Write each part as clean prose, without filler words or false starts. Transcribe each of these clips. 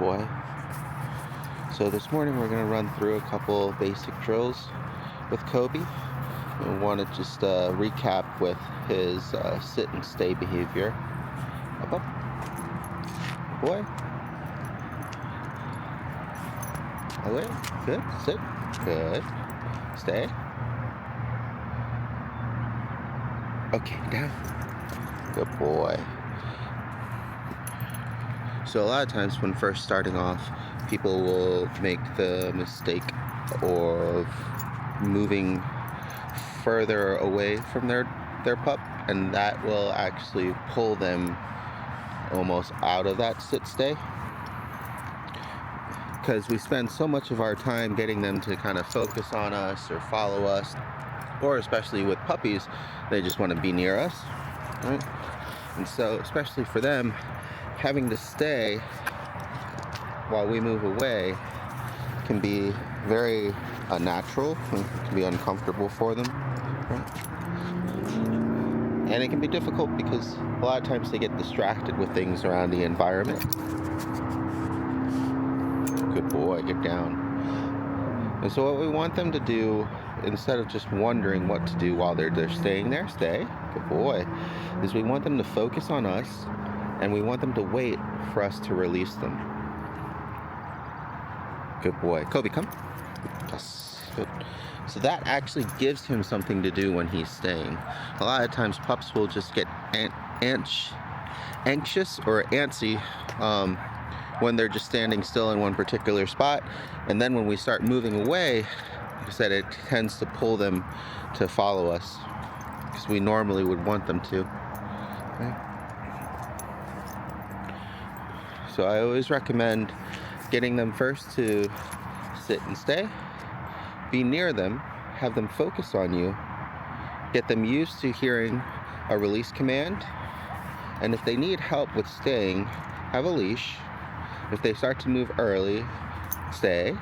boy. So this morning we're going to run through a couple basic drills with Kobi. We want to just recap with his sit and stay behavior. Up, up. Boy. Away. Good. Sit. Good. Stay. Okay, down. Good boy. So a lot of times when first starting off, people will make the mistake of moving further away from their pup, and that will actually pull them almost out of that sit stay, because we spend so much of our time getting them to kind of focus on us or follow us, or especially with puppies, they just want to be near us, right? And so especially for them, having to stay while we move away can be very unnatural and can be uncomfortable for them, right? And it can be difficult because a lot of times they get distracted with things around the environment. Good boy, get down. And so what we want them to do, instead of just wondering what to do while they're staying there, stay, good boy, is we want them to focus on us, and we want them to wait for us to release them. Good boy. Kobi, come. Yes. Good. So that actually gives him something to do when he's staying. A lot of times pups will just get anxious or antsy when they're just standing still in one particular spot. And then when we start moving away, like I said, it tends to pull them to follow us, because we normally would want them to. Okay. So I always recommend getting them first to sit and stay, be near them, have them focus on you, get them used to hearing a release command, and if they need help with staying, have a leash. If they start to move early, stay.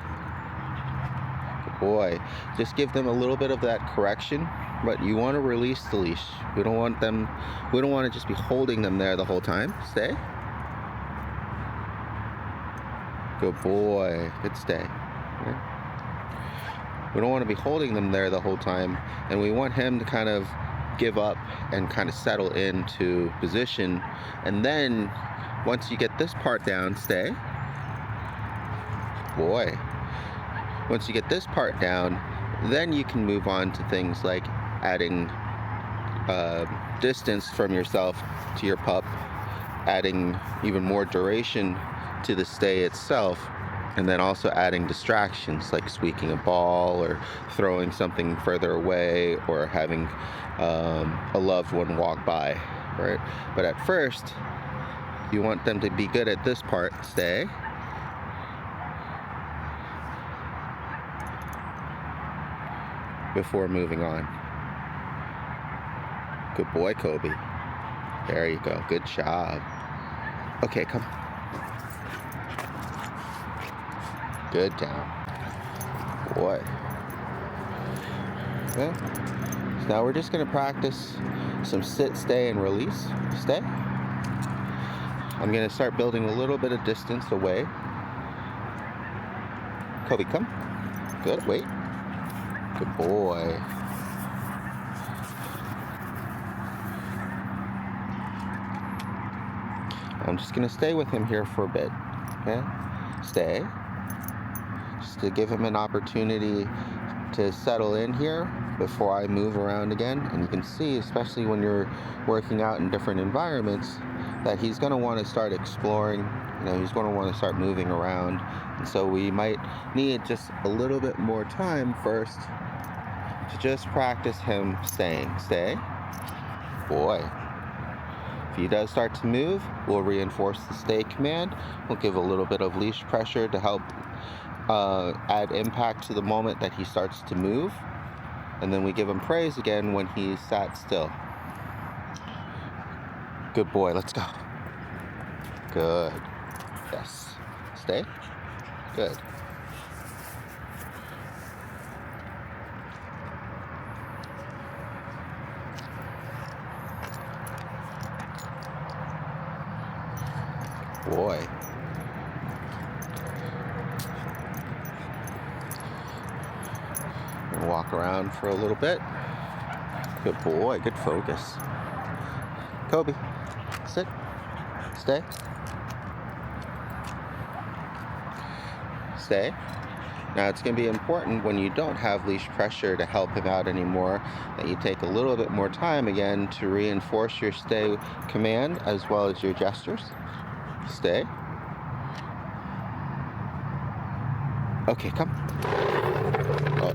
Good boy. Just give them a little bit of that correction, but you want to release the leash. We don't want to just be holding them there the whole time. Stay. Good boy. Good stay. Okay. We don't want to be holding them there the whole time, and we want him to kind of give up and kind of settle into position. And then once you get this part down, stay. Good boy. Once you get this part down, then you can move on to things like adding distance from yourself to your pup, adding even more duration to the stay itself, and then also adding distractions like squeaking a ball or throwing something further away, or having a loved one walk by, right? But at first, you want them to be good at this part, stay. Before moving on. Good boy, Kobi. There you go, good job. Okay, come. Good, down. Boy. Okay. So now we're just going to practice some sit, stay, and release. Stay. I'm going to start building a little bit of distance away. Kobi, come. Good, wait. Good boy. I'm just going to stay with him here for a bit. Okay? Stay. Just to give him an opportunity to settle in here before I move around again. And you can see, especially when you're working out in different environments, that he's going to want to start exploring. He's going to want to start moving around. And so we might need just a little bit more time first to just practice him staying. Stay. Boy. If he does start to move, we'll reinforce the stay command. We'll give a little bit of leash pressure to help add impact to the moment that he starts to move. And then we give him praise again when he's sat still. Good boy, let's go. Good. Yes. Stay. Good. Boy. walk around for a little bit. Good boy, good focus. Kobi, sit, stay. Stay. Now it's going to be important when you don't have leash pressure to help him out anymore that you take a little bit more time again to reinforce your stay command as well as your gestures. Stay. Okay, come. Oh.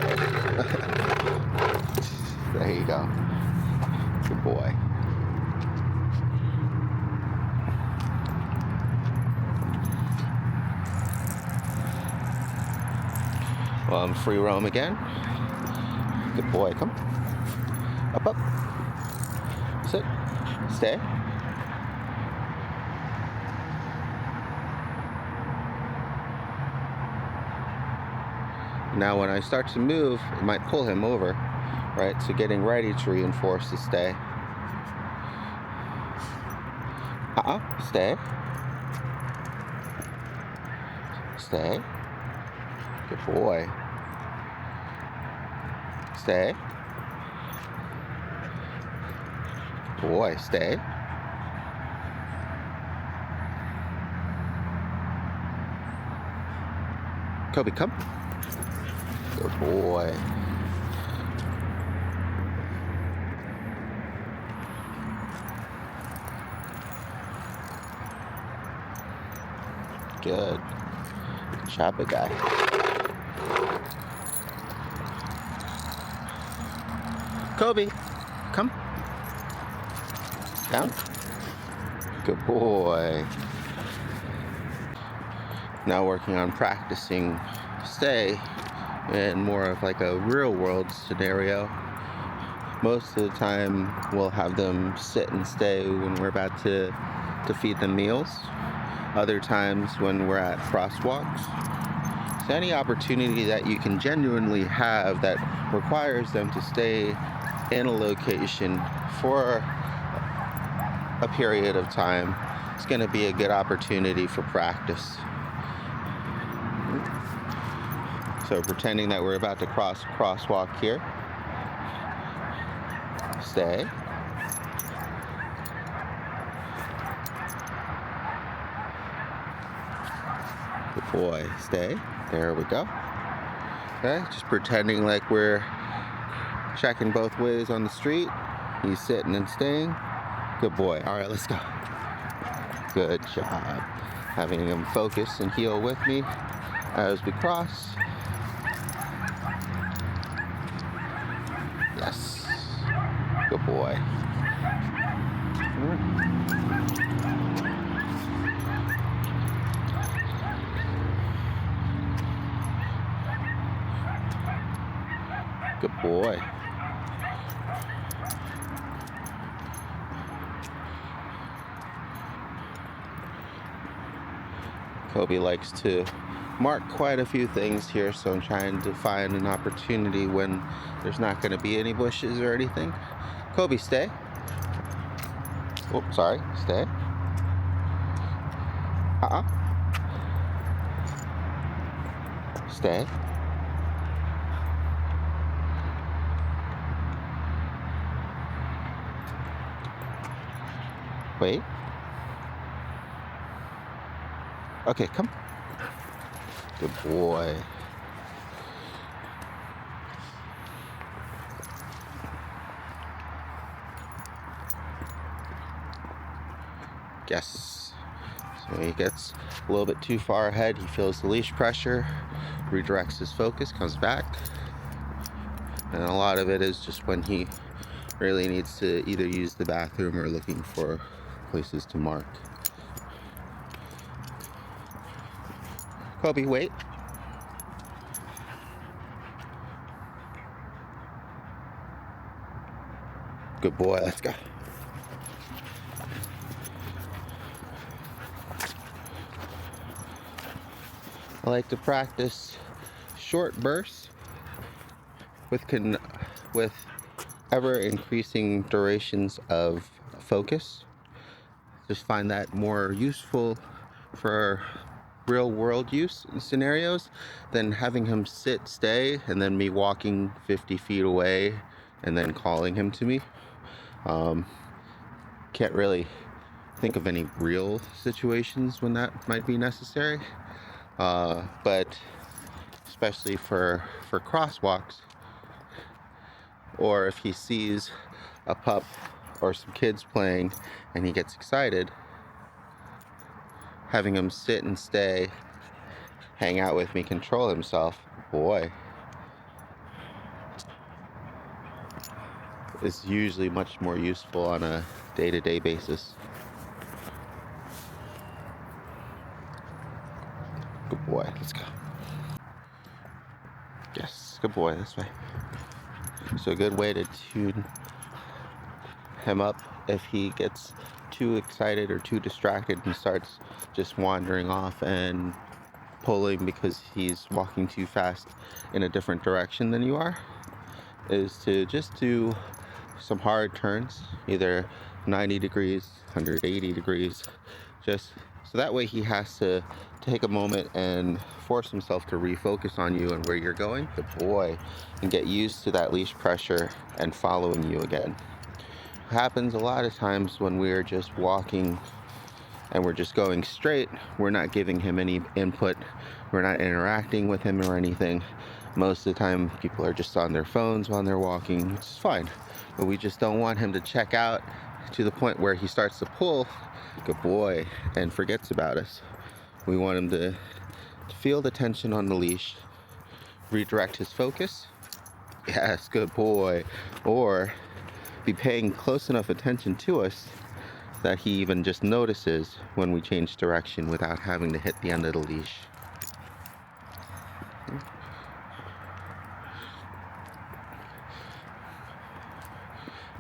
There you go. Good boy. Well, I'm free roam again. Good boy, come. Up, up. Sit. Stay. Now when I start to move, it might pull him over, right? So getting ready to reinforce the stay. Stay. Stay. Good boy. Stay. Good boy, stay. Kobi, come. Good boy. Good. Good job, big guy. Kobi, come. Down. Good boy. Now working on practicing stay in more of like a real world scenario. Most of the time we'll have them sit and stay when we're about to feed them meals. Other times when we're at crosswalks. So any opportunity that you can genuinely have that requires them to stay in a location for a period of time, it's going to be a good opportunity for practice. So pretending that we're about to cross a crosswalk here. Stay. Good boy. Stay. There we go. Okay, just pretending like we're checking both ways on the street. He's sitting and staying. Good boy. All right, let's go. Good job. Having him focus and heel with me as we cross. Yes. Good boy. Good boy. Kobi likes to mark quite a few things here, so I'm trying to find an opportunity when there's not going to be any bushes or anything. Kobi, stay. Oh, sorry. Stay. Stay. Wait. Okay, come. Good boy. Yes. So he gets a little bit too far ahead. He feels the leash pressure, redirects his focus, comes back. And a lot of it is just when he really needs to either use the bathroom or looking for places to mark. Kobi, wait. Good boy, let's go. I like to practice short bursts with ever increasing durations of focus. Just find that more useful for real world use scenarios than having him sit, stay, and then me walking 50 feet away and then calling him to me. Can't really think of any real situations when that might be necessary. But especially for crosswalks, or if he sees a pup or some kids playing and he gets excited, having him sit and stay, hang out with me, control himself, boy, is usually much more useful on a day-to-day basis. Good boy, let's go. Yes, good boy, this way. So a good way to tune him up if he gets too excited or too distracted and starts just wandering off and pulling because he's walking too fast in a different direction than you are, is to just do some hard turns, either 90 degrees, 180 degrees, just so that way he has to take a moment and force himself to refocus on you and where you're going, good boy, and get used to that leash pressure and following you again. It happens a lot of times when we're just walking and we're just going straight, we're not giving him any input, we're not interacting with him or anything. Most of the time people are just on their phones while they're walking, which is fine, but we just don't want him to check out to the point where he starts to pull, good boy, and forgets about us. We want him to feel the tension on the leash, redirect his focus, yes, good boy, or be paying close enough attention to us that he even just notices when we change direction without having to hit the end of the leash.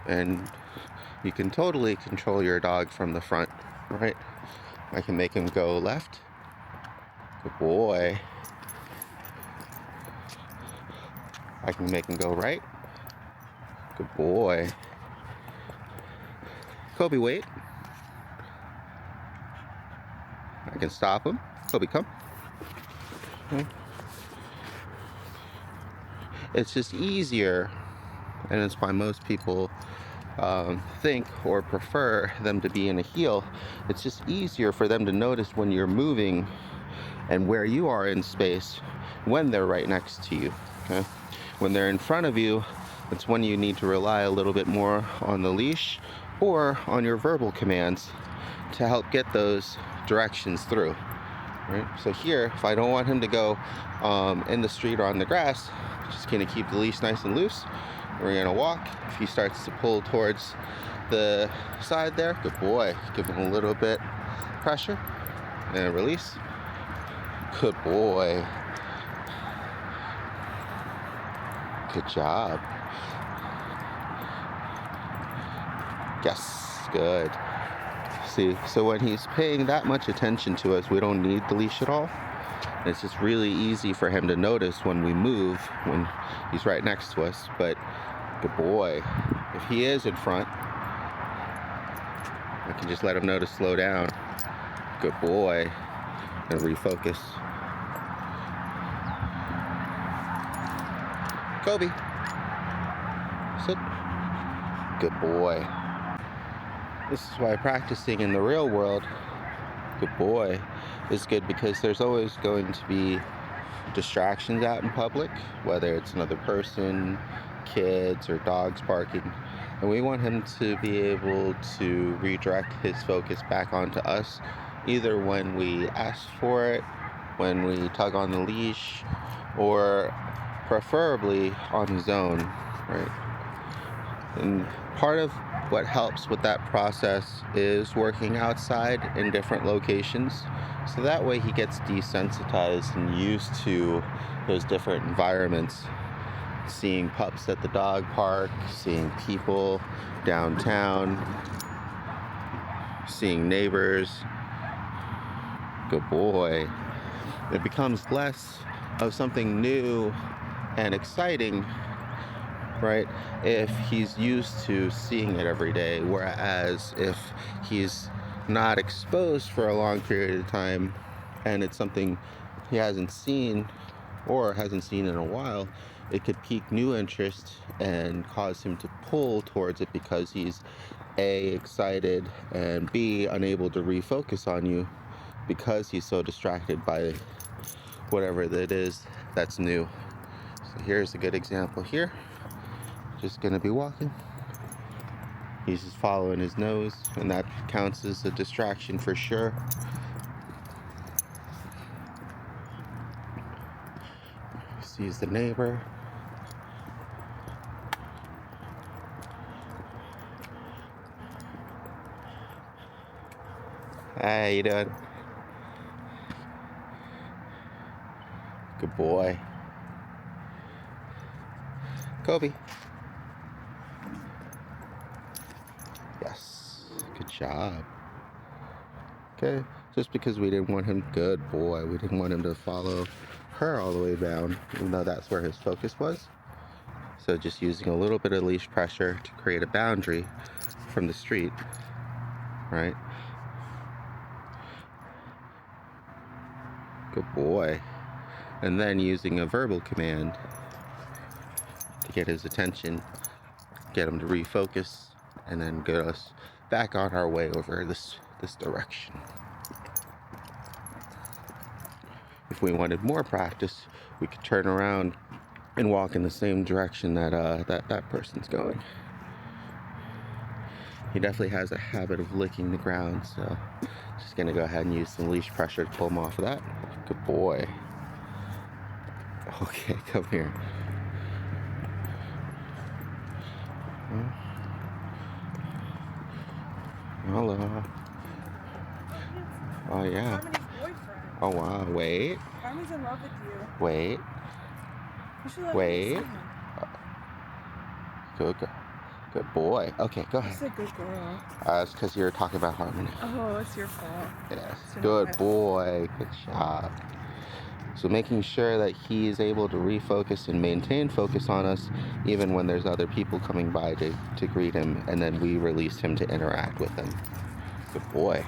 And you can totally control your dog from the front, right? I can make him go left. Good boy. I can make him go right. Good boy. Kobi, wait. I can stop him. Kobi, come. Okay. It's just easier, and it's why most people think or prefer them to be in a heel. It's just easier for them to notice when you're moving and where you are in space when they're right next to you. Okay? When they're in front of you, it's when you need to rely a little bit more on the leash or on your verbal commands to help get those directions through. Right? So here, if I don't want him to go in the street or on the grass, just gonna keep the leash nice and loose. We're gonna walk. If he starts to pull towards the side there, good boy. Give him a little bit pressure and release. Good boy. Good job. Yes, good. See, so when he's paying that much attention to us, we don't need the leash at all. It's just really easy for him to notice when we move, when he's right next to us. But good boy. If he is in front, I can just let him know to slow down. Good boy. And refocus. Kobi. Sit. Good boy. This is why practicing in the real world, good boy, is good, because there's always going to be distractions out in public, whether it's another person, kids, or dogs barking, and we want him to be able to redirect his focus back onto us, either when we ask for it, when we tug on the leash, or preferably on his own, right? And part of what helps with that process is working outside in different locations, so that way he gets desensitized and used to those different environments. Seeing pups at the dog park, seeing people downtown, seeing neighbors. Good boy. It becomes less of something new and exciting, right, if he's used to seeing it every day, whereas if he's not exposed for a long period of time and it's something he hasn't seen or hasn't seen in a while, it could pique new interest and cause him to pull towards it because he's A, excited, and B, unable to refocus on you because he's so distracted by whatever that is that's new. So here's a good example here. Just gonna be walking. He's just following his nose, and that counts as a distraction for sure. Sees the neighbor. Hey, you doing? Good boy. Kobi. Yes. Good job. Okay. Just because we didn't want him, good boy. We didn't want him to follow her all the way down, even though that's where his focus was. So just using a little bit of leash pressure to create a boundary from the street, right? Good boy. And then using a verbal command to get his attention, get him to refocus, and then get us back on our way over this direction. If we wanted more practice, we could turn around and walk in the same direction that person's going. He definitely has a habit of licking the ground, so just gonna go ahead and use some leash pressure to pull him off of that. Good boy. Okay, come here. Hello. Oh yeah. Oh wow. Wait. Carmen's in love with you. Wait. Wait. Good girl. Good boy. Okay, go ahead. That's a good girl. That's because you're talking about Harmony. Oh, it's your fault. Yes. Good boy. Good job. So making sure that he is able to refocus and maintain focus on us even when there's other people coming by to greet him, and then we release him to interact with them. Good boy.